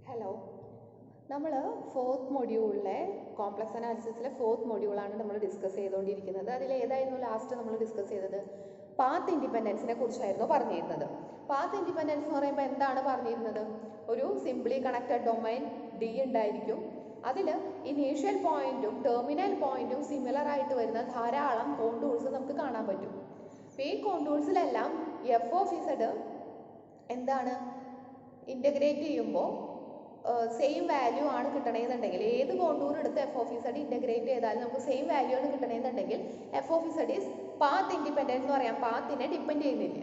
Hello, നമ്മൾ fourth മൊഡ്യൂളിലെ complex അനാലിസിസിലെ fourth മൊഡ്യൂളാണ് നമ്മൾ discuss ചെയ്തുകൊണ്ടിരിക്കുന്നത്. അതിൽ ഏതായിരുന്നു ലാസ്റ്റ് നമ്മൾ ഡിസ്കസ് ചെയ്തത്? പാത്ത് ഇൻഡിപെൻഡൻസിനെ കുറിച്ചായിരുന്നു പറഞ്ഞിരുന്നത്. പാത്ത് ഇൻഡിപെൻഡൻസ് എന്ന് പറയുമ്പോൾ എന്താണ് പറഞ്ഞിരുന്നത്? ഒരു സിംപ്ലി കണക്റ്റഡ് ഡൊമൈൻ ഡി ഉണ്ടായിരിക്കും. അതിൽ ഇനീഷ്യൽ പോയിന്റും ടെർമിനൽ പോയിന്റും സിമിലർ ആയിട്ട് വരുന്ന ധാരാളം കോണ്ടൂഴ്സ് നമുക്ക് കാണാൻ പറ്റും. അപ്പോൾ ഈ കോണ്ടൂഴ്സിലെല്ലാം എഫ് ഓഫ് ഇസഡ് എന്താണ് ഇൻ്റഗ്രേറ്റ് ചെയ്യുമ്പോൾ സെയിം വാല്യൂ ആണ് കിട്ടണമെന്നുണ്ടെങ്കിൽ, ഏത് കോണ്ടൂർ എടുത്ത് എഫ് ഓഫ് ഇസഡ് ഇൻ്റഗ്രേറ്റ് ചെയ്താലും നമുക്ക് സെയിം വാല്യൂ ആണ് കിട്ടണമെന്നുണ്ടെങ്കിൽ F of Z is path independent എന്ന് പറയാം. പാത്തിനെ ഡിപ്പെൻഡ് ചെയ്യുന്നില്ല.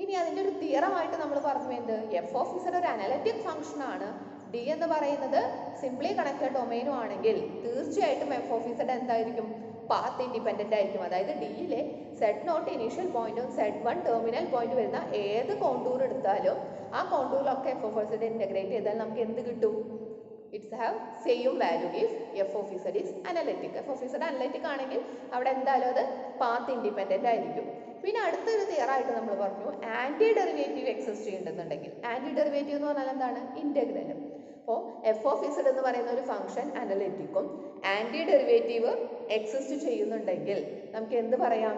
ഇനി അതിൻ്റെ ഒരു തിയറമായിട്ട് നമ്മൾ പറഞ്ഞു എന്ത്? എഫ് ഓഫ് ഇസഡ് ഒരു അനലറ്റിക് ഫംഗ്ഷൻ ആണ്. ഡി എന്ന് പറയുന്നത് സിംപ്ലി കണക്റ്റഡ് ഡൊമൈനും ആണെങ്കിൽ തീർച്ചയായിട്ടും എഫ് ഓഫ് ഇസഡ് എന്തായിരിക്കും? പാത്ത് ഇൻഡിപെൻഡൻ്റ് ആയിരിക്കും. അതായത് ഡിയിലെ സെഡ് നോട്ട് ഇനീഷ്യൽ പോയിന്റും സെഡ് വൺ ടെർമിനൽ പോയിന്റ് വരുന്ന ഏത് കോണ്ടൂർ എടുത്താലും ആ കോണ്ടൂറിലൊക്കെ എഫ് ഓഫ് ഇസഡ് ഇൻ്റഗ്രേറ്റ് ചെയ്താൽ നമുക്ക് എന്ത് കിട്ടും? It's have same value if F of Z is analytic. F of Z analytic ആണെങ്കിൽ അവിടെ എന്തായാലും അത് പാത്ത് ഇൻഡിപെൻഡൻ്റ് ആയിരിക്കും. പിന്നെ അടുത്തൊരു തിയറായിട്ട് നമ്മൾ പറഞ്ഞു ആൻറ്റി ഡെറിവേറ്റീവ് എക്സിസ്റ്റ് ചെയ്യുന്നുണ്ടെങ്കിൽ. ആൻറ്റി ഡെറിവേറ്റീവ് എന്ന് പറഞ്ഞാൽ എന്താണ്? ഇൻ്റഗ്രൽ. അപ്പോൾ എഫ് ഓഫ് ഇസഡ് എന്ന് പറയുന്ന ഒരു ഫംഗ്ഷൻ അനലറ്റിക്കും ആൻറ്റി ഡെറിവേറ്റീവ് എക്സിസ്റ്റ് ചെയ്യുന്നുണ്ടെങ്കിൽ നമുക്ക് എന്ത് പറയാം?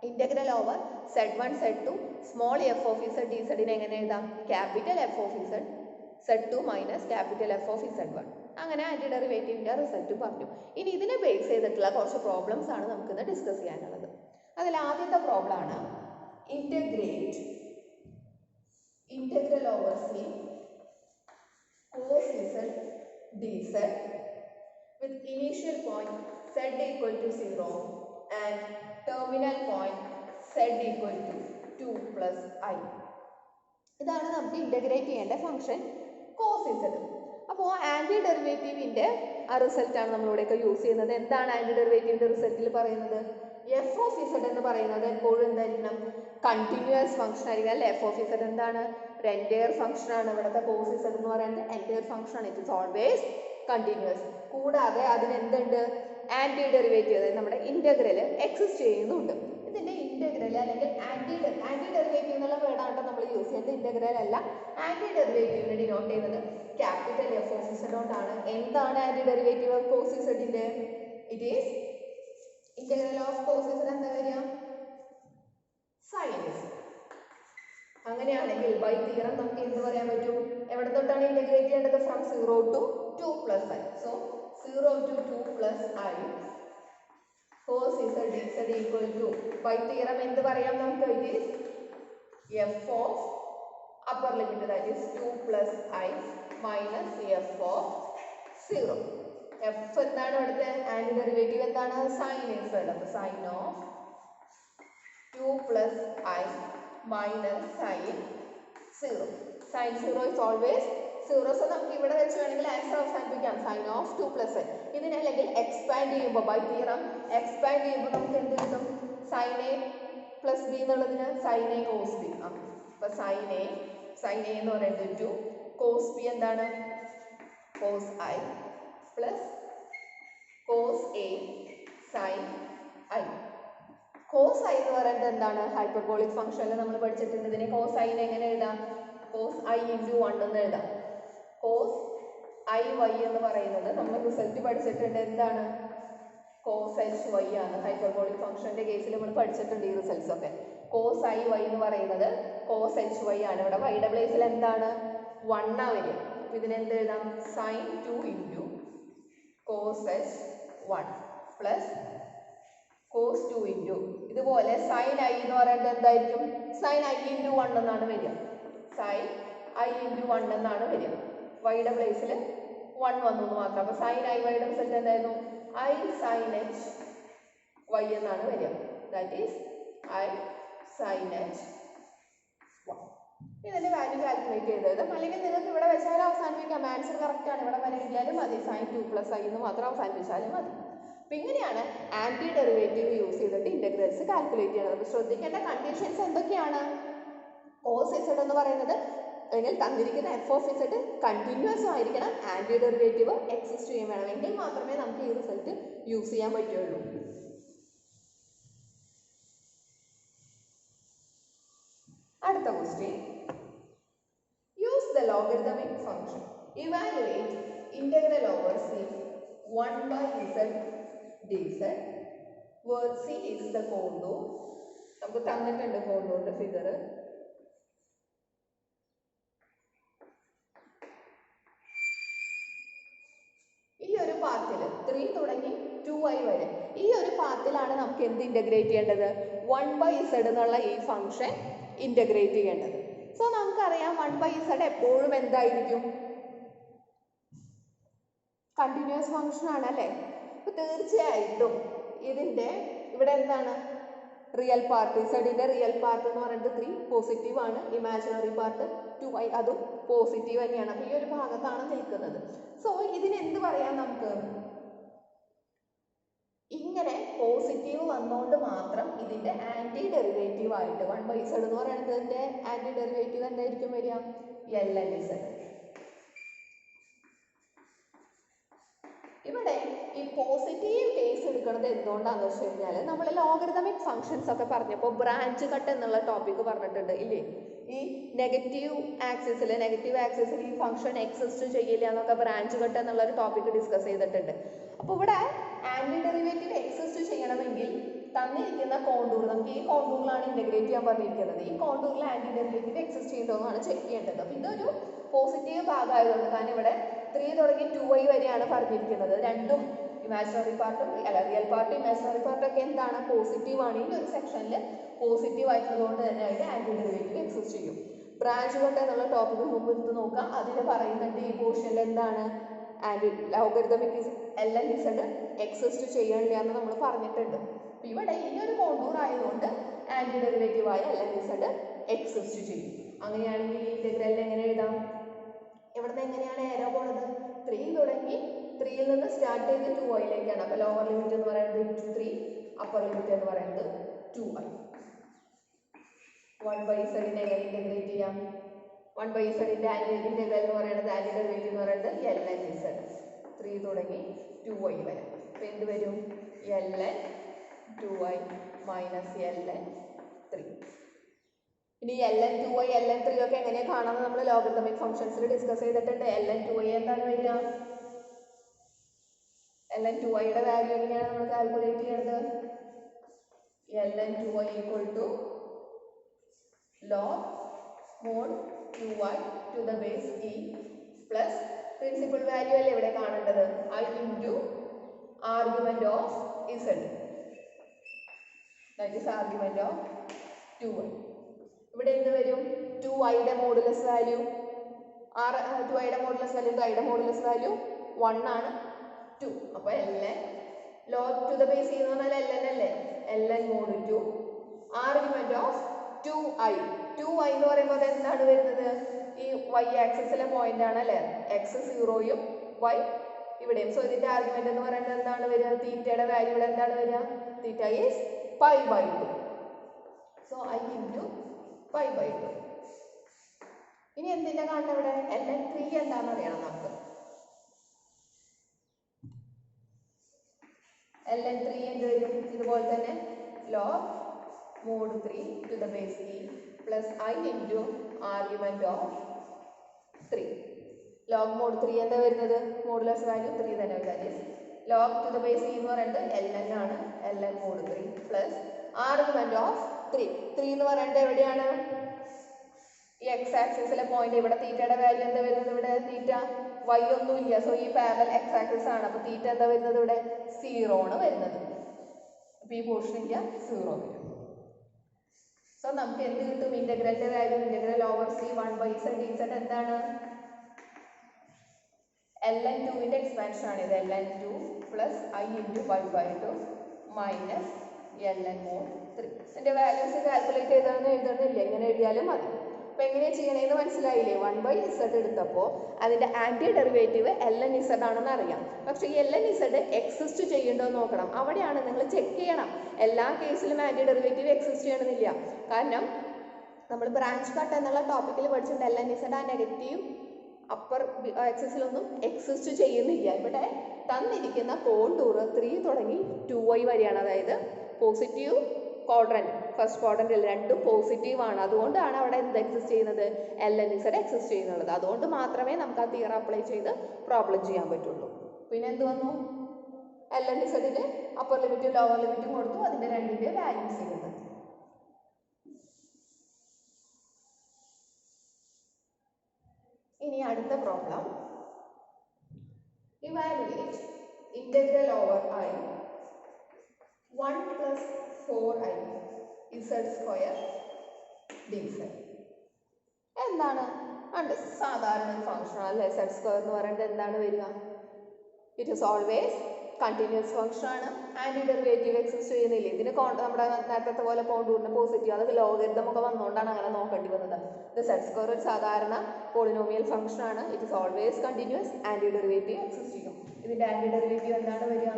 Integral over Z one Z two small F of Z D സെഡിനെ എങ്ങനെ എഴുതാം? Capital F of Z Z two minus capital F of Z one. അങ്ങനെ ആൻറ്റി ഡെറിവേറ്റീവിൻ്റെ റിസൾട്ട് പറഞ്ഞു. ഇനി ഇതിനെ ബേസ് ചെയ്തിട്ടുള്ള കുറച്ച് പ്രോബ്ലംസ് ആണ് നമുക്കിന്ന് ഡിസ്കസ് ചെയ്യാനുള്ളത്. അതിൽ ആദ്യത്തെ പ്രോബ്ലം ആണ് integral over C cos z dz with initial point z equal to 0 and terminal point z equal to 2 plus I. ഇതാണ് നമുക്ക് ഇൻ്റഗ്രേറ്റ് ചെയ്യേണ്ട ഫംഗ്ഷൻ cos z. അപ്പോൾ ആൻറ്റി ഡെറിവേറ്റീവിൻ്റെ ആ റിസൾട്ടാണ് നമ്മളിവിടെയൊക്കെ യൂസ് ചെയ്യുന്നത്. എന്താണ് ആൻറ്റി ഡെറിവേറ്റീവിൻ്റെ റിസൾട്ടിൽ പറയുന്നത്? എഫ് ഓഫ് ഇസഡ് എന്ന് പറയുന്നത് എപ്പോഴും എന്തായിരിക്കണം? കണ്ടിന്യൂസ് ഫംഗ്ഷൻ ആയിരിക്കും അല്ലേ? എഫ് ഓഫ് ഇസഡ് എന്താണ്? ഒരു എൻറ്റയർ ഫംഗ്ഷൻ ആണ്. ഇവിടുത്തെ കോസ് ഇസഡ് എന്ന് പറയുന്നത് എൻറ്റയർ ഫംഗ്ഷൻ ആണ്. It is always continuous. കൂടാതെ അതിന് എന്തുണ്ട്? ആൻറ്റി ഡെറിവേറ്റീവ്, അതായത് നമ്മുടെ ഇൻ്റഗ്രൽ എക്സിസ്റ്റ് ചെയ്യുന്നുണ്ട്. ഇതിൻ്റെ ഇൻ്റഗ്രൽ അല്ലെങ്കിൽ ആൻറ്റി ഡെറിവേറ്റീവ് എന്നുള്ള വേർഡാണ് നമ്മൾ യൂസ് ചെയ്യുന്നത്. ഇൻ്റഗ്രൽ അല്ല. ആൻറ്റി ഡെറിവേറ്റീവിനെ ഡിനോട്ട് ചെയ്യുന്നത് ക്യാപിറ്റൽ എഫ് ഓഫ് ഇസഡ് കൊണ്ടാണ്. എന്താണ് ആൻറ്റി ഡെറിവേറ്റീവ് ഓഫ് കോസ് ഇസഡിൻ്റെ? It is integral of cos Z എന്താ വരിക? Sine Z. അങ്ങനെയാണെങ്കിൽ ബൈ തിയറം നമുക്ക് എന്ത് പറയാൻ പറ്റും? എവിടെ തൊട്ടാണ് ഇൻ്റഗ്രേറ്റ് ചെയ്യേണ്ടത്? From 0 to 2 plus I. So 0 to 2 plus I cos z dz equal to by theorem എന്ത് പറയാം നമുക്ക്? It is F of upper limit that is 2 plus I minus F of 0. F എന്താണ് ഇവിടുത്തെ ആൻറ്റി ഡെറിവേറ്റീവ്? എന്താണ്? Sine Z. അപ്പോൾ sine of 2 plus I minus sin 0. Sin 0 is always 0. So നമുക്ക് ഇവിടെ വെച്ച് വേണമെങ്കിൽ ആൻസർ അവസാനിപ്പിക്കാം. Sine of 2 plus I. ഇതിനെ അല്ലെങ്കിൽ എക്സ്പാൻഡ് ചെയ്യുമ്പോൾ ബൈ തിയറം എക്സ്പാൻഡ് ചെയ്യുമ്പോൾ നമുക്ക് എന്ത് കിട്ടും? സൈൻ എ പ്ലസ് ബി എന്നുള്ളതിന് സൈൻ എ കോസ് ബി. അപ്പോൾ സൈൻ എ എന്ന് പറയുന്നത് 2, കോസ് ബി എന്താണ്? Cos I plus cos A sine I. Cos I എന്ന് പറയുന്നത് എന്താണ്? ഹൈപ്പർബോളിക് ഫംഗ്ഷനിൽ നമ്മൾ പഠിച്ചിട്ടുണ്ട്. ഇതിനെ കോസ് ഐനെ എങ്ങനെ എഴുതാം? കോസ് ഐ ഇൻറ്റു 1 എന്ന് എഴുതാം. കോസ് ഐ വൈ എന്ന് പറയുന്നത് നമ്മൾ റിസൾട്ട് പഠിച്ചിട്ടുണ്ട്. എന്താണ്? കോസ് എച്ച് വൈ ആണ്. ഹൈപ്പർബോളിക് ഫംഗ്ഷൻ്റെ കേസിൽ നമ്മൾ പഠിച്ചിട്ടുണ്ട് ഈ റിസൾട്ട്സ് ഒക്കെ. കോസ് ഐ വൈ എന്ന് പറയുന്നത് കോസ് എച്ച് വൈ ആണ്. ഇവിടെ വൈയുടെ പ്ലേസിൽ എന്താണ്? 1 ആ വരിക. അപ്പോൾ ഇതിനെന്ത് എഴുതാം? Sine 2 into cos H 1 plus cos 2 into ഇതുപോലെ സൈൻ ഐ എന്ന് പറയുന്നത് എന്തായിരിക്കും? സൈൻ ഐ ഇൻറ്റു 1 എന്നാണ് വരിക. സൈൻ ഐ ഇൻറ്റു 1 എന്നാണ് വരിക. വൈയുടെ പ്ലേസിൽ 1 വന്നു എന്ന് മാത്രം. അപ്പോൾ സൈൻ ഐ വൈയുടെ റിസൾട്ട് എന്തായിരുന്നു? ഐ സൈൻ എച്ച് വൈ എന്നാണ് വരിക. That is I sine H 1. ഇതിൻ്റെ വാല്യൂ കാൽക്കുലേറ്റ് ചെയ്ത് എഴുതാം. അല്ലെങ്കിൽ നിങ്ങൾക്ക് ഇവിടെ വെച്ചാലും അവസാനിപ്പിക്കാം. ആൻസർ കറക്റ്റാണ്. ഇവിടെ വരെ എഴുതിയാലും മതി. സൈൻ 2 plus I എന്ന് മാത്രം അവസാനിപ്പിച്ചാലും മതി. അപ്പം ഇങ്ങനെയാണ് ആൻറ്റി ഡെറിവേറ്റീവ് യൂസ് ചെയ്തിട്ട് ഇൻ്റഗ്രൽസ് കാൽക്കുലേറ്റ് ചെയ്യുന്നത്. അപ്പോൾ ശ്രദ്ധിക്കേണ്ട കണ്ടീഷൻസ് എന്തൊക്കെയാണ്? കോസ് ഇസഡ് എന്ന് പറയുന്നത് അല്ലെങ്കിൽ തന്നിരിക്കുന്ന എഫ് ഓഫ് ഇസഡ് കണ്ടിന്യൂസ് ആയിരിക്കണം. ആൻറ്റി ഡെറിവേറ്റീവ് എക്സിസ്റ്റ് ചെയ്യാൻ വേണം. എങ്കിൽ മാത്രമേ നമുക്ക് ഈ റിസൾട്ട് യൂസ് ചെയ്യാൻ പറ്റുള്ളൂ. അടുത്ത question, use the logarithmic function Evaluate integral over C 1 by z dz where C is the contour. നമുക്ക് തന്നിട്ടുണ്ട് കോണ്ടൂറിന്റെ ഫിഗർ. ഈ ഒരു പാത്തിൽ 3 തുടങ്ങി 2i വരെ ഈ ഒരു പാത്തിലാണ് നമുക്ക് എന്ത് ഇന്റഗ്രേറ്റ് ചെയ്യേണ്ടത്? 1/z എന്നുള്ള ഈ ഫംഗ്ഷൻ ഇന്റഗ്രേറ്റ് ചെയ്യേണ്ടത്. സോ നമുക്കറിയാം 1/z എപ്പോഴും എന്തായിരിക്കും? കണ്ടിന്യൂസ് ഫംഗ്ഷൻ ആണ് അല്ലേ? അപ്പോൾ തീർച്ചയായിട്ടും ഇതിന്റെ ഇവിടെ എന്താണ് റിയൽ പാർട്ട്? ഇസഡിന്റെ റിയൽ പാർട്ട് എന്ന് പറയുന്നത് 3 പോസിറ്റീവ് ആണ്, ഇമാജിനറി പാർട്ട് 2i അതും പോസിറ്റീവ് തന്നെയാണ്. അപ്പോൾ ഈ ഒരു ഭാഗത്താണ് നിൽക്കുന്നത്. സോ ഇതിന് എന്ത് പറയാം നമുക്ക്? ഇങ്ങനെ പോസിറ്റീവ് വന്നുകൊണ്ട് മാത്രം ഇതിന്റെ ആന്റി ഡെറിവേറ്റീവ് ആയിട്ട് 1/z എന്ന് പറയുന്നതിന്റെ ആന്റി ഡെറിവേറ്റീവ് എന്തായിരിക്കും വരിക? ln(z). ഇവിടെ ഈ പോസിറ്റീവ് കേസ് എടുക്കുന്നത് എന്തുകൊണ്ടാന്ന് വെച്ച് കഴിഞ്ഞാൽ നമ്മൾ ലോഗരിതമിക് ഫംഗ്ഷൻസ് ഒക്കെ പറഞ്ഞപ്പോൾ ബ്രാഞ്ച് കട്ട് എന്നുള്ള ടോപ്പിക് പറഞ്ഞിട്ടുണ്ട് ഇല്ലേ? ഈ നെഗറ്റീവ് ആക്സിസിൽ ഈ ഫംഗ്ഷൻ എക്സിസ്റ്റ് ചെയ്യില്ല എന്നൊക്കെ ബ്രാഞ്ച് കട്ട് എന്നുള്ള ഒരു ടോപ്പിക് ഡിസ്കസ് ചെയ്തിട്ടുണ്ട്. അപ്പോൾ ഇവിടെ ആന്റി ഡെറിവേറ്റീവ് എക്സിസ്റ്റ് ചെയ്യണമെങ്കിൽ തന്നിരിക്കുന്ന കോണ്ടൂർ, നമുക്ക് ഈ കോണ്ടൂറിലാണ് ഇന്റഗ്രേറ്റ് ചെയ്യാൻ പറഞ്ഞിരിക്കുന്നത്, ഈ കോണ്ടൂറിൽ ആന്റി ഡെറിവേറ്റീവ് എക്സിസ്റ്റ് ചെയ്യുന്നതാണ് ചെക്ക് ചെയ്യേണ്ടത്. അപ്പോൾ ഇതൊരു പോസിറ്റീവ് ഭാഗമായതുകൊണ്ട്, കാരണം ഇവിടെ 3 തുടങ്ങി 2i വരെയാണ് പറഞ്ഞിരിക്കുന്നത്. രണ്ടും ഇമാജിനറി പാർട്ടും റിയൽ പാർട്ടും ഇമാജിനറി പാർട്ടും ഒക്കെ എന്താണ്? പോസിറ്റീവ് ആണ്. ഈ ഒരു സെക്ഷനിൽ പോസിറ്റീവ് ആയിട്ടുള്ളതുകൊണ്ട് തന്നെ അതിന്റെ ആന്റി ഡെറിവേറ്റീവ് എക്സിസ്റ്റ് ചെയ്യും. ബ്രാഞ്ച് കട്ട് എന്നുള്ള ടോപ്പിക്ക് മുമ്പ് എടുത്ത് നോക്കാം. അതിൽ പറയുന്നുണ്ട് ഈ പോർഷനിൽ എന്താണ്? ആന്റി ലോഗരിതമിക് ln(z) എക്സിസ്റ്റ് ചെയ്യണില്ല എന്ന് നമ്മൾ പറഞ്ഞിട്ടുണ്ട്. ഇവിടെ ഈ ഒരു കോണ്ടൂർ ആയതുകൊണ്ട് ആന്റി ഡെറിവേറ്റീവ് ആയ ln(z) എക്സിസ്റ്റ് ചെയ്യും. അങ്ങനെയാണെങ്കിൽ ഈ ഇന്റഗ്രൽ എങ്ങനെ എഴുതാം? ഇവിടുന്ന് എങ്ങനെയാണ് ഏരോ പോണത്? 3 തുടങ്ങി 3യിൽ നിന്ന് സ്റ്റാർട്ട് ചെയ്ത് 2iലേക്കാണ്. അപ്പോൾ ലോവർ ലിമിറ്റ് എന്ന് പറയുന്നത് 3, അപ്പർ ലിമിറ്റ് എന്ന് പറയുന്നത് 2i. 1/z എങ്ങനെ ഇന്റഗ്രേറ്റ് ചെയ്യാം? 1/z ആന്റി ഇന്റഗ്രൽ എന്ന് പറയുന്നത് ആന്റി ഡെറിവേറ്റീവ് എന്ന് പറയുന്നത് ln(z). 3 തുടങ്ങി 2i വരെ. അപ്പോൾ എന്ത് വരും? ln(2i - ln(3). ഇനി ln(2i) ln(3) ഒക്കെ എങ്ങനെ കാണാമെന്ന് നമ്മൾ ലോഗരിതമിക് ഫംഗ്ഷൻസിൽ ഡിസ്കസ് ചെയ്തിട്ടുണ്ട്. ln(2i) എന്താണ് വരിക? ln(2i)യുടെ വാല്യൂ എങ്ങനെയാണ് നമ്മൾ കാൽക്കുലേറ്റ് ചെയ്യുന്നത്? ln(2i) = log mod 2i to the base e plus principal value അല്ലേ ഇവിടെ കാണേണ്ടത്? I into argument of z, that is argument of 2i. ഇവിടെ എന്ത് വരും? 2iയുടെ മോഡുലസ് വാല്യൂ 2iയുടെ മോഡുലസ് വാല്യൂ iയുടെ മോഡുലസ് വാല്യൂ 1 ആണ്, 2. അപ്പോൾ ln log to the base എന്ന് പറഞ്ഞാൽ ln അല്ലേ? ln mod 2 argument of 2i. 2i എന്ന് പറയുമ്പോൾ എന്താണ് വരുന്നത്? ഈ y ആക്സിസിലെ പോയിന്റ് ആണ് അല്ലേ? x 0യും y ഇവിടെയും. സോ ഇതിന്റെ ആർഗ്യുമെന്റ് എന്ന് പറയുന്നത് എന്താണ് വരിക? തീറ്റയുടെ വാല്യൂ ഇവിടെ എന്താണ് വരിക? Theta is π/2. So I into π/2. ഇനി എന്തിന്റെ കാണണം ഇവിടെ? ln(3) എന്താണെന്ന് അറിയണം നമുക്ക്. ln(3) എന്ത് വരും? ഇതുപോലെ തന്നെ log mod 3 to the base e plus I into argument of 3. log mod 3 എന്താ വരുന്നത്? മോഡുലസ് വാല്യൂ 3 തന്നെ. that is log to the base e എന്ന് പറയുന്നത് ln ആണ്, ln mod 3 plus argument of 3. 3 എന്ന് പറയുന്നത് എവിടെയാണ്? ഈ x ആക്സിസിലെ പോയിന്റ്. ഇവിടെ തീറ്റയുടെ വാല്യൂ എന്താ വരുന്നത്? ഇവിടെ തീറ്റ y ഒന്നുമില്ല. സോ ഈ പാരലൽ x ആക്സിസ് ആണ്. അപ്പോൾ തീറ്റ എന്താ വരുന്നത്? ഇവിടെ 0 ആണ് വരുന്നത്. അപ്പോൾ ഈ പോർഷൻ ഇല്ല, 0 വരും. സോ നമുക്ക് എന്ത് കിട്ടും? ഇന്റഗ്രലിന്റെ value integral over c 1/z dz എന്താണ്? ln(2)ന്റെ എക്സ്പാൻഷൻ ആണ് ഇത്. ln(2) plus I into π/2 minus ln mod 3. ഇതിന്റെ വാല്യൂസ് കാൽക്കുലേറ്റ് ചെയ്താണെന്ന് എഴുതുന്നില്ല, ഇങ്ങനെ എഴുതിയാലും മതി. അപ്പോൾ എങ്ങനെയാണ് ചെയ്യണേന്ന് മനസ്സിലായില്ലേ? 1/z എടുത്തപ്പോൾ അതിന്റെ ആന്റി ഡെറിവേറ്റീവ് ln(z) ആണെന്ന് അറിയാം. പക്ഷേ ഈ ln(z) എക്സിസ്റ്റ് ചെയ്യുന്നുണ്ടോ എന്ന് നോക്കണം. അവിടെയാണ് നിങ്ങൾ ചെക്ക് ചെയ്യണം. എല്ലാ കേസിലും ആന്റി ഡെറിവേറ്റീവ് എക്സിസ്റ്റ് ചെയ്യണമെന്നില്ല. കാരണം നമ്മൾ ബ്രാഞ്ച് കട്ട് എന്നുള്ള ടോപ്പിക്കിൽ പഠിച്ചിട്ട് ln(z) ആ നെഗറ്റീവ് അപ്പർ ആക്സിസിലൊന്നും എക്സിസ്റ്റ് ചെയ്യുന്നില്ല. ഇവിടെ തന്നിരിക്കുന്ന കോണ്ടൂർ 3 തുടങ്ങി 2i വരെയാണ്. അതായത് പോസിറ്റീവ് ക്വാഡ്രന്റ് ഫസ്റ്റ് ക്വാഡ്രന്റിൽ രണ്ടും പോസിറ്റീവ് ആണ്. അതുകൊണ്ടാണ് അവിടെ എന്ത് എക്സിസ്റ്റ് ചെയ്യുന്നത്, LNZ എക്സിസ്റ്റ് ചെയ്യുന്നത്. അതുകൊണ്ട് മാത്രമേ നമുക്ക് ആ തിയറം അപ്ലൈ ചെയ്ത് പ്രോബ്ലം ചെയ്യാൻ പറ്റുള്ളൂ. പിന്നെ എന്ത് വന്നു, LNZന് അപ്പർ ലിമിറ്റും ലോവർ ലിമിറ്റും കൊടുത്തു, അതിന്റെ രണ്ടിന്റെ വാല്യൂസ് ചെയ്യുന്നത്. ഇനി അടുത്ത problem, evaluate integral over I 1 plus 4i z square dz. എന്താണ് സാധാരണ ഫംഗ്ഷൻ അല്ലേ, z സ്ക്വയർ എന്ന് പറയുന്നത് എന്താണ് വരിക, it is always continuous function ആണ്. ആന്റി ഡെറിവേറ്റീവ് എക്സിസ്റ്റ് ചെയ്യുന്നില്ല. ഇതിന് നമ്മുടെ നേരത്തെ പോലെ കോണ്ടൂറിന് പോസിറ്റീവ്, അത് ലോഗരിതം ഒക്കെ വന്നുകൊണ്ടാണ് അങ്ങനെ നോക്കേണ്ടി വന്നത്. ഇത് z സ്ക്വയർ ഒരു സാധാരണ പോളിനോമിയൽ ഫംഗ്ഷൻ ആണ്. It is always continuous, anti derivative exist ചെയ്യും. ഇതിന്റെ ആന്റി ഡെറിവേറ്റീവ് എന്താണ് വരിക,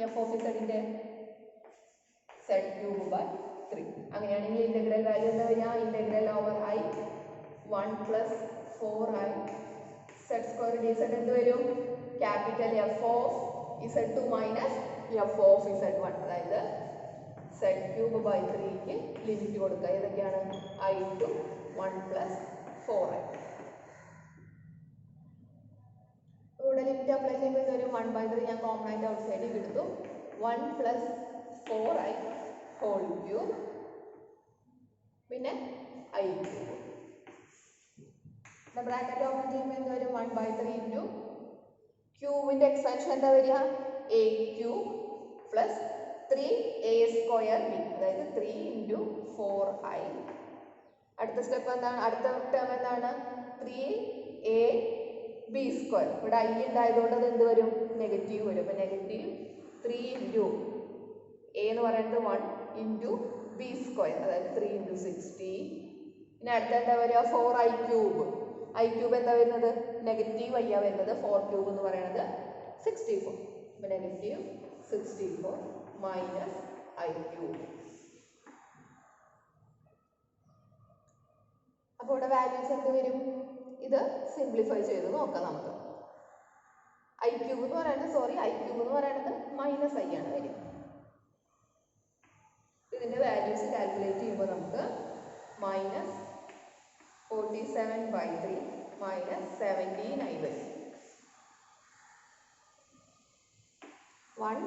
f of z-ന്റെ z³/3. അങ്ങനെയാണെങ്കിൽ ഇന്റഗ്രൽ വാല്യൂ എന്താ വരിക, integral over I 1 plus 4i z square dz എന്ത് വരും, capital F of z2 minus F of z1. അതായത് z³/3ക്ക് ലിമിറ്റ് കൊടുക്കുക. ഏതൊക്കെയാണ്, I to 1 plus 4i. ഇവിടെ ലിമിറ്റ് അപ്ലൈ ചെയ്യുമ്പോൾ ഇതൊരു 1/3 ഞാൻ കോമൺ ആയിട്ട് ഔട്ട് സൈഡിൽ എടുത്തു. 1 plus 4i ഹോൾ ക്യൂബ്, പിന്നെ i3. ബ്രാക്കറ്റ് ഓപ്പൺ ചെയ്യുമ്പോൾ എന്ത് വരും, 1/3 ഇൻറ്റു ക്യൂബിൻ്റെ എക്സ്പാൻഷൻ എന്താ വരിക, a³ plus 3a square b, അതായത് 3 ഇൻറ്റു 4i. അടുത്ത സ്റ്റെപ്പ് എന്താണ്, അടുത്ത ടേം എന്താണ്, 3ab സ്ക്വയർ. ഇവിടെ i ഉണ്ടായതുകൊണ്ട് അത് എന്ത് വരും, നെഗറ്റീവ് വരും. അപ്പോൾ നെഗറ്റീവ് 3 ഇൻറ്റു a എന്ന് പറയുന്നത് 1 ഇൻറ്റു b സ്ക്വയർ, അതായത് 3 ഇൻറ്റു 60. ഇനി അടുത്ത എന്താ വരിക, 4i³. i³ എന്താ വരുന്നത്, നെഗറ്റീവ് i വരുന്നത്. 4³ എന്ന് പറയുന്നത് 64. അപ്പോൾ നെഗറ്റീവ് 64 മൈനസ് i³. അപ്പോൾ ഇവിടെ വാല്യൂസ് എന്ത് വരും, ഇത് സിംപ്ലിഫൈ ചെയ്ത് നോക്കാം നമുക്ക്. i³ എന്ന് പറയുന്നത് i³ എന്ന് പറയുന്നത് മൈനസ് i ആണ് വരിക. ഇതിൻ്റെ വാല്യൂസ് കാൽക്കുലേറ്റ് ചെയ്യുമ്പോൾ നമുക്ക് മൈനസ് 47/3 മൈനസ് 17i വരും. 1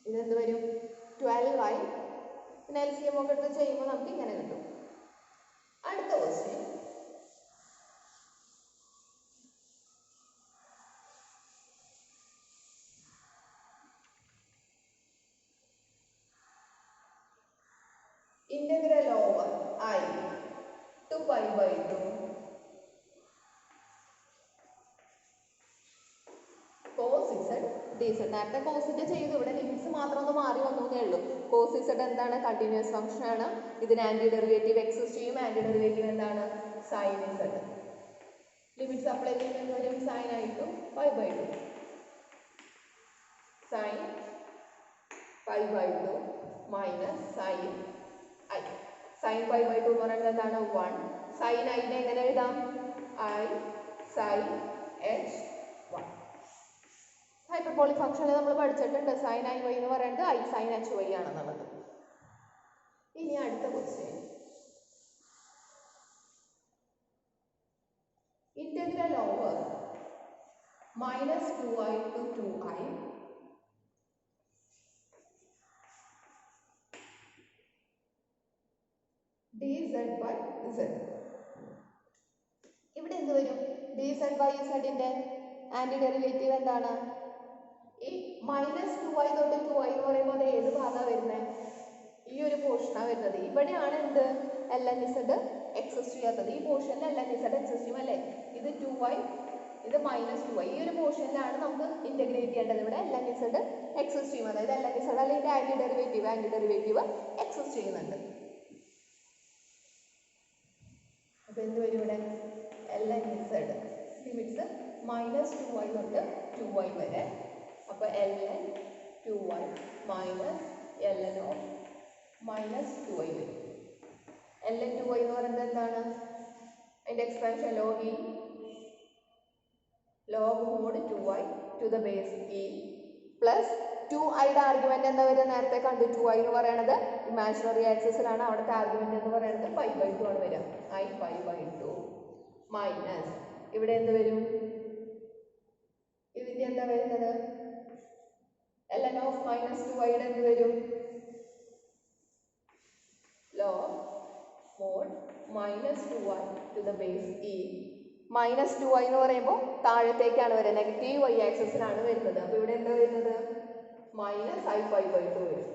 ഇതെന്ത് വരും, 12i. പിന്നെ LCM ഒക്കെ എടുത്ത് ചെയ്യുമ്പോൾ നമുക്ക് ഇങ്ങനെ കിട്ടും. അടുത്ത question, integral over I to pi/2 cos z dz. നേരത്തെ കോസിന്റെ ചെയ്തു, ഇവിടെ ലിമിറ്റ്സ് മാത്രം ഒന്ന് മാറി വന്നേ ഉള്ളൂ. cos z എന്താണ്, കണ്ടിന്യൂസ് ഫംഗ്ഷൻ ആണ്. ഇതിന് ആന്റി ഡെറിവേറ്റീവ് എക്സിസ്റ്റ് ചെയ്യും. ആന്റി ഡെറിവേറ്റീവ് എന്താണ്, sin z. ലിമിറ്റ്സ് അപ്ലൈ ചെയ്യുമ്പോൾ വരും sin I to pi/2, sin pi/2 minus sin I. sin pi/2 എന്ന് പറയുന്നത് എന്താണ്, 1. sin I നെ എങ്ങനെ എഴുതാം, I sin h1. ഹൈപ്പർബോളിക് ഫംഗ്ഷനിൽ നമ്മൾ പഠിച്ചിട്ടുണ്ട് sin iy എന്ന് പറയുന്നത് I sin hy ആണെന്നുള്ളത്. ഇനി അടുത്ത question, integral over -2i to 2i dz/z. ഇവിടെ എന്ത് വരും, dz/zന്റെ ആന്റി ഡെറിവേറ്റീവ് എന്താണ്, ഈ -2i തൊട്ട് 2i എന്ന് പറയുമ്പോൾ അത് ഏത് ഭാഗമാണ് വരുന്നത്, ഈ ഒരു പോർഷനാണ് വരുന്നത്. ഇവിടെയാണ് എന്ത്, LNZ എക്സിസ്റ്റ് ചെയ്യാത്തത്. ഈ പോർഷനിൽ LNZ എക്സിസ്റ്റ് ചെയ്യും അല്ലേ. ഇത് 2i, ഇത് -2i. ഈ ഒരു പോർഷനിലാണ് നമുക്ക് ഇന്റഗ്രേറ്റ് ചെയ്യേണ്ടത്. ഇവിടെ LNZ എക്സിസ്റ്റ് ചെയ്യും, അതായത് LNZ അല്ലെങ്കിൽ ആന്റി ഡെറിവേറ്റീവ് എക്സിസ്റ്റ് ചെയ്യുന്നുണ്ട്. അപ്പോൾ എന്ത് വരും ഇവിടെ, LNZ ലിമിറ്റ്സ് -2i തൊട്ട് 2i വരെ. അപ്പോൾ ln 2i minus ln of -2i വരും. ln 2i എന്ന് പറയുന്നത് എന്താണ്, അതിൻ്റെ expansion log mod 2i to the base e plus two ഐയുടെ ആർഗ്യുമെന്റ് എന്താ വരിക? നേരത്തെ കണ്ടു. ടു ഐ എന്ന് പറയുന്നത് ഇമാജിനറി ആക്സിസിലാണ്. അവിടുത്തെ ആർഗ്യുമെന്റ് എന്ന് പറയുന്നത് പൈ ബൈ ടു ആണ് വരിക. I pi by two minus ഇവിടെ എന്ത് വരും? ഇതിന്റെ എന്താ വരുന്നത്? ln ഓഫ് മൈനസ് ടു ഐയുടെ എന്ത് വരും? log mod minus 2i to the base e. Minus 2i എന്ന് പറയുമ്പോൾ താഴത്തേക്കാണ് വരുന്നത്, നെഗറ്റീവ് y ആക്സിസിലാണ് വരുന്നത്. അപ്പോൾ ഇവിടെ എന്താ വരുന്നത്? Minus I pi by two വരും.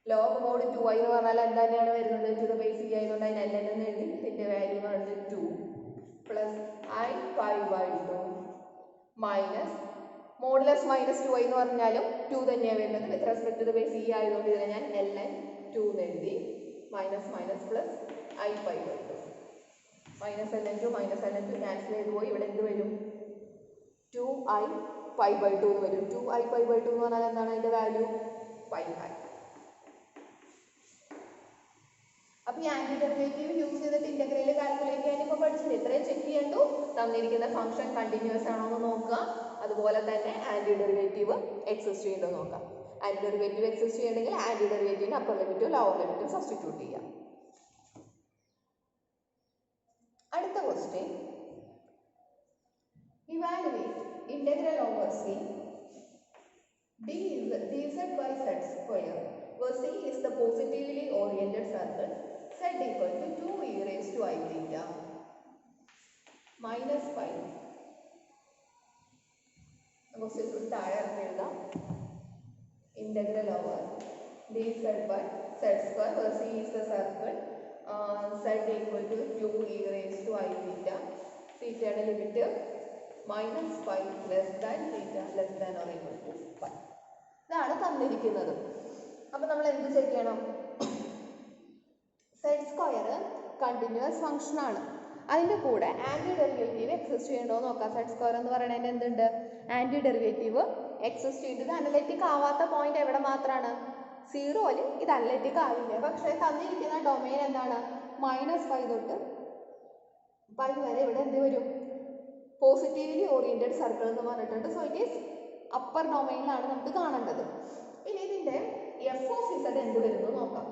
ലോഗ് മോഡ് 2i എന്ന് പറഞ്ഞാൽ എന്താ തന്നെയാണ് വരുന്നത്? ടു ദ ബേസ് e ആയതുകൊണ്ട് അതിന് ln എന്ന് എഴുതി. ഇതിന്റെ വാല്യൂ എന്ന് പറയുന്നത് 2 plus I pi by two minus modulus minus 2i എന്ന് പറഞ്ഞാലും 2 തന്നെയാണ് വരുന്നത്. With respect to the base e ആയതുകൊണ്ട് ഇതിനെ ഞാൻ ln 2 എന്ന് എഴുതി. Minus minus plus I pi by two minus ln 2 cancel ചെയ്ത് പോയി. ഇവിടെ എന്ത് വരും? 2i പൈ ബൈ ടു എന്ന് വരും. 2i പൈ ബൈ ടു എന്ന് പറഞ്ഞാൽ എന്താണ് അതിന്റെ വാല്യൂ? Pi by. അപ്പോൾ ഈ ആന്റി ഡെറിവേറ്റീവ് യൂസ് ചെയ്തിട്ട് ഇന്റഗ്രൽ കാൽക്കുലേറ്റ് ചെയ്യാൻ ഇപ്പോൾ പഠിച്ചില്ല. ഇത്രയും ചെക്ക് ചെയ്യണ്ടു. തന്നിരിക്കുന്ന ഫംഗ്ഷൻ കണ്ടിന്യൂസ് ആണോ എന്ന് നോക്കുക. അതുപോലെ തന്നെ ആന്റി ഡെറിവേറ്റീവ് എക്സിസ്റ്റ് ചെയ്യുന്നത് നോക്കാം. ആന്റി ഡെറിവേറ്റീവ് എക്സിസ്റ്റ് ചെയ്യണമെങ്കിൽ ആന്റി ഡെറിവേറ്റീവിന് അപ്പർ ലിമിറ്റും ലോവർ ലിമിറ്റും സബ്സ്റ്റിറ്റ്യൂട്ട് ചെയ്യാം. അടുത്ത question, evaluate integral over c dz by z square where c is the positively oriented circle z equal to 2 e raised to I theta minus pi. Question താഴെ എഴുതാം. Integral over dz by z square where c is the circle z equal to 2 e raised to I theta. തീറ്റയുടെ limit minus pi less than theta less than or equal to pi. ഇതാണ് തന്നിരിക്കുന്നത്. അപ്പോൾ നമ്മൾ എന്ത് check ചെയ്യണം? Z square continuous function ആണ്. അതിൻ്റെ കൂടെ ആൻറ്റി ഡെറിവേറ്റീവ് എക്സിസ്റ്റ് ചെയ്യണോ നോക്കാം. സെഡ് സ്ക്വയർ എന്ന് പറയുന്നതിന് എന്തുണ്ട്? ആൻറ്റി ഡെറിവേറ്റീവ് എക്സിസ്റ്റ് ചെയ്തത് അനലറ്റിക് ആവാത്ത പോയിന്റ് എവിടെ മാത്രമാണ്? സീറോയിൽ ഇത് അനലറ്റിക് ആവില്ല. പക്ഷേ തന്നിരിക്കുന്ന ഡൊമൈൻ എന്താണ്? മൈനസ് പൈ തൊട്ട് പൈ വരെ ഇവിടെ എന്ത് വരും? പോസിറ്റീവ്ലി ഓറിയന്റഡ് സർക്കിൾ എന്ന് പറഞ്ഞിട്ടുണ്ട്. സോ ഇറ്റ് ഈസ് അപ്പർ ഡൊമൈനിലാണ് നമുക്ക് കാണേണ്ടത്. ഇനി ഇതിൻ്റെ എഫ് ഓഫ് ഇസഡ് എന്ത് വരുന്നു നോക്കാം.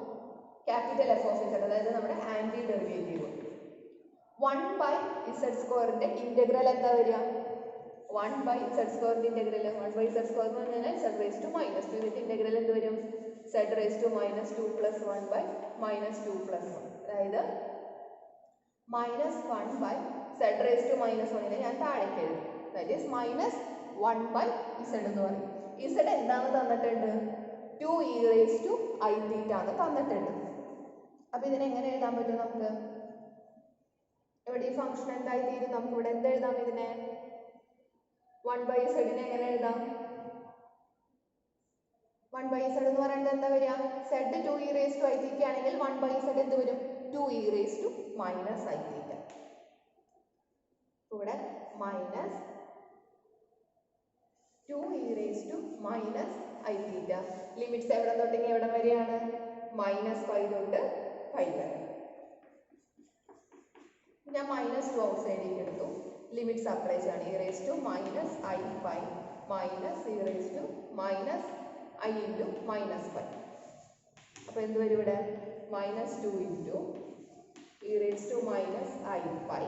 ക്യാപിറ്റൽ എഫ് ഓഫ് ഇസഡ്, അതായത് നമ്മുടെ ആൻറ്റി ഡെറിവേറ്റീവ് 1 ബൈ ഇസഡ് സ്ക്വയറിൻ്റെ ഇൻ്റഗ്രൽ എന്താ വരിക? 1 ബൈ ഇസഡ് സ്ക്വയറിൻ്റെ ഇൻ്റഗ്രൽ 1 ബൈ ഇസഡ് സ്ക്വയർ എന്ന് പറഞ്ഞാൽ സെഡ് റേസ് ടു മൈനസ് 2. ഇതിൻ്റെ ഇൻ്റഗ്രൽ എന്ത് വരും? Z raise to minus 2 plus 1 by minus 2 plus 1. അതായത് minus 1 by Z raise to minus 1 ഞാൻ താഴേക്ക് എഴുതി. That is minus 1 by Z എന്ന് പറയും. ഇസഡ് എന്താണ് തന്നിട്ടുണ്ട്? 2 e raise to I theta ആണ് തന്നിട്ടുണ്ട്. അപ്പോൾ ഇതിനെങ്ങനെ എഴുതാൻ പറ്റും നമുക്ക്? ഇവിടെ ഈ ഫംഗ്ഷൻ എന്തായി തീരും? നമുക്ക് ഇവിടെ എന്ത് എഴുതാം? ഇതിനെ 1 ബൈ ഇസഡിനെ എങ്ങനെ എഴുതാം? 1 ബൈ ഇസഡ് എന്ന് പറയുന്നത് എന്താ വരിക? Z 2 e raise to I theta ആണെങ്കിൽ 1 ബൈ ഇസഡ് എന്ത് വരും? 2 e raise to minus I theta. ഇവിടെ minus 2 e raise to minus I theta. Limits എവിടെ തൊട്ടെങ്കിൽ എവിടെ വരെയാണ്? മൈനസ് പൈ തൊട്ട് പൈ വരെ. ഞാൻ മൈനസ് 2 ഔട്ട് സൈഡിലേക്ക് എടുത്തു. ലിമിറ്റ്സ് അപ്ലൈ ചെയ്യാണ്. e raise to minus I pi minus e raise to minus I into minus pi. അപ്പോൾ എന്ത് വരും ഇവിടെ? Minus 2 into e raise to minus I pi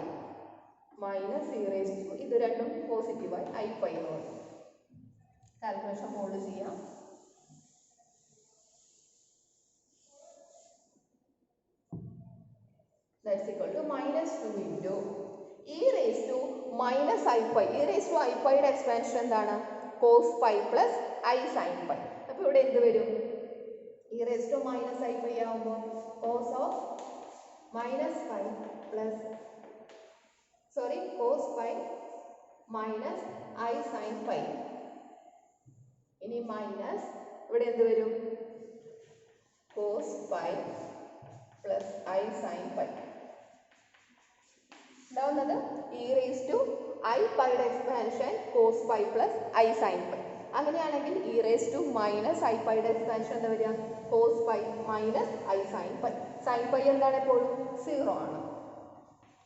minus e raise to, ഇത് രണ്ടും പോസിറ്റീവായി I പൈ എന്ന് പറയും. കാൽക്കുലേഷൻ മോൾഡ് ചെയ്യാം. That's equal to minus 2 into e raise to minus I pi. e raise to I പൈയുടെ എക്സ്പാൻഷൻ എന്താണ്? Cos pi plus I sine pi. അപ്പോൾ ഇവിടെ എന്ത് വരും? e raise to minus I pi ആകുമ്പോൾ cos of minus pi plus cos pi minus I sine pi. ഇനി minus ഇവിടെ എന്ത് വരും? Cos pi plus I sine pi. ഉണ്ടാവുന്നത് e റേസ് ടു I പൈയുടെ expansion cos pi plus I sine pi. അങ്ങനെയാണെങ്കിൽ e raise to minus I പൈയുടെ expansion എന്താ വരിക? Cos pi minus I sine pi. Sine pi എന്താണ് എപ്പോഴും? 0 ആണ്.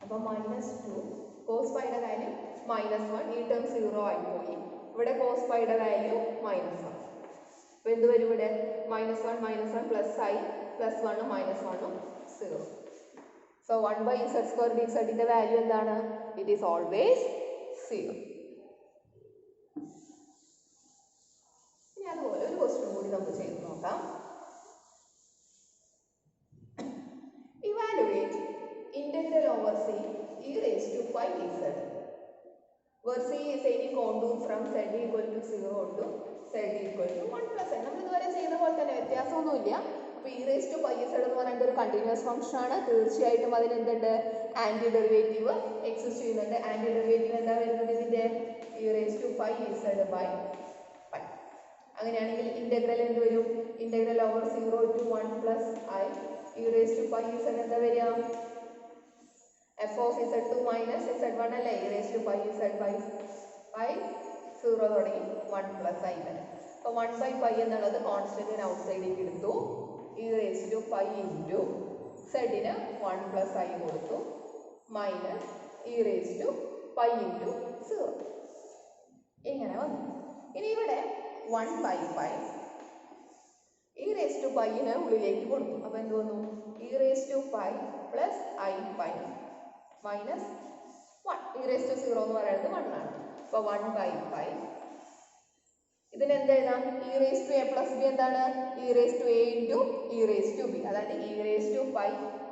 അപ്പോൾ മൈനസ് 2 കോസ് പൈയുടെ കാര്യം മൈനസ് 1, ഈ ടേം 0 ആയി പോയി. ഇവിടെ കോസ് പൈയുടെ വാല്യൂ -1. അപ്പോൾ എന്ത് വരും ഇവിടെ? -1 plus i plus 1 -1 0. So 1/z² dz value എന്താണ്? It is always 0. ഇനി അതുപോലെ ഒരു ക്വസ്റ്റ്യൻ കൂടി നമുക്ക് ചെയ്ത് നോക്കാം. Evaluate integral over c e raised to pi z, where c is any contour from z equal to 0 to z equal to 1 plus n. നമ്മൾ ഇതുവരെ ചെയ്ത പോലെ തന്നെ വ്യത്യാസമൊന്നുമില്ല. അപ്പോൾ e raised to pi z എന്ന് പറയുന്നത് ഒരു കണ്ടിന്യൂസ് ഫംഗ്ഷൻ ആണ്. തീർച്ചയായിട്ടും അതിന് എന്തുണ്ട്? ആന്റി ഡെറിവേറ്റീവ് എക്സിസ്റ്റ് ചെയ്യുന്നുണ്ട്. ആന്റി ഡെറിവേറ്റീവ് എന്താ വരുന്നത്? ഇതിന്റെ e raised to pi z by pi. അങ്ങനെയാണെങ്കിൽ ഇന്റഗ്രൽ എന്ത് വരും? Integral over 0 to 1 plus I e raised to pi z എന്താ വരിക? f of z2 minus z1 അല്ലേ? e raised to pi z by pi 0 തുടങ്ങി 1 plus I വരെ. അപ്പോൾ 1/pi എന്നുള്ളത് കോൺസ്റ്റന്റിന് ഔട്ട് സൈഡിലേക്ക് എടുത്തു. e raised to pi into z-ന് 1 plus I കൊടുത്തു minus e raised to pi into 0. ഇങ്ങനെ വന്നു. ഇനി ഇവിടെ 1/pi e raised to pi-ന് ഉള്ളിലേക്ക് കൊടുത്തു. അപ്പോൾ എന്ത് വന്നു? e raised to pi plus I pi minus 1. e raised to 0 എന്ന് പറയുന്നത് 1 ആണ്. അപ്പോൾ 1/pi ഇതിന് എന്ത് എഴുതാം? e raised to a plus b എന്താണ്? e raised to a into e raised to b. അതായത് e raised to pi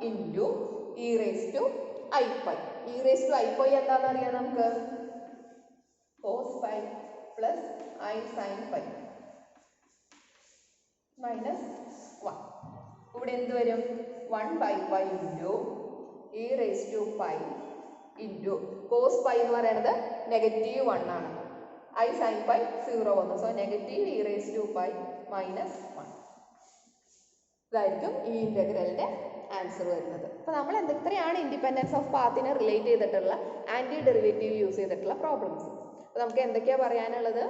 into e raised to I pi. e raised to I pi എന്താണെന്ന് അറിയാം നമുക്ക്? cos pi plus I sin pi minus 1. ഇവിടെ എന്ത് വരും? 1/pi into e raised to pi into cos pi എന്ന് പറയുന്നത് -1 ആണ്. I sin pi 0 വന്നു. So negative e raised to pi minus 1. ഇതായിരിക്കും ഈ ഇന്റഗ്രലിന്റെ ആൻസർ വരുന്നത്. അപ്പോൾ നമ്മൾ ഇത്രയാണ് ഇൻഡിപെൻഡൻസ് ഓഫ് പാത്തിനെ റിലേറ്റ് ചെയ്തിട്ടുള്ള ആന്റി ഡെറിവേറ്റീവ് യൂസ് ചെയ്തിട്ടുള്ള പ്രോബ്ലംസ്. അപ്പോൾ നമുക്ക് എന്തൊക്കെയാണ് പറയാനുള്ളത്?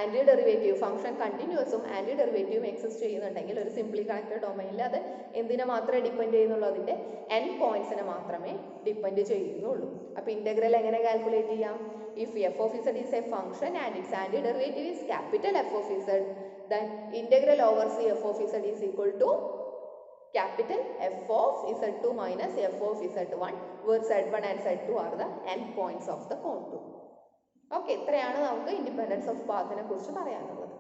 ആന്റി ഡെറിവേറ്റീവ് ഫംഗ്ഷൻ കണ്ടിന്യൂസും ആന്റി ഡെറിവേറ്റീവും എക്സിസ്റ്റ് ചെയ്യുന്നുണ്ടെങ്കിൽ ഒരു സിംപ്ലി കണക്റ്റഡ് ഡൊമൈനിൽ അത് എന്തിനെ മാത്രമേ ഡിപ്പെൻഡ് ചെയ്യുന്നുള്ളൂ? അതിൻ്റെ n പോയിന്റ്സിനെ മാത്രമേ ഡിപ്പെൻഡ് ചെയ്യുന്നുള്ളൂ. അപ്പോൾ ഇന്റഗ്രൽ എങ്ങനെ കാൽക്കുലേറ്റ് ചെയ്യാം? If f of z is a function and its antiderivative is capital F of z, then integral over c f of z is equal to capital F of z2 minus f of z1, where z1 and z2 are the n points of the contour. Okay, ഇത്രയാണ് നമുക്ക് independence of പാത്തിനെ കുറിച്ച് പറയാനുള്ളത്.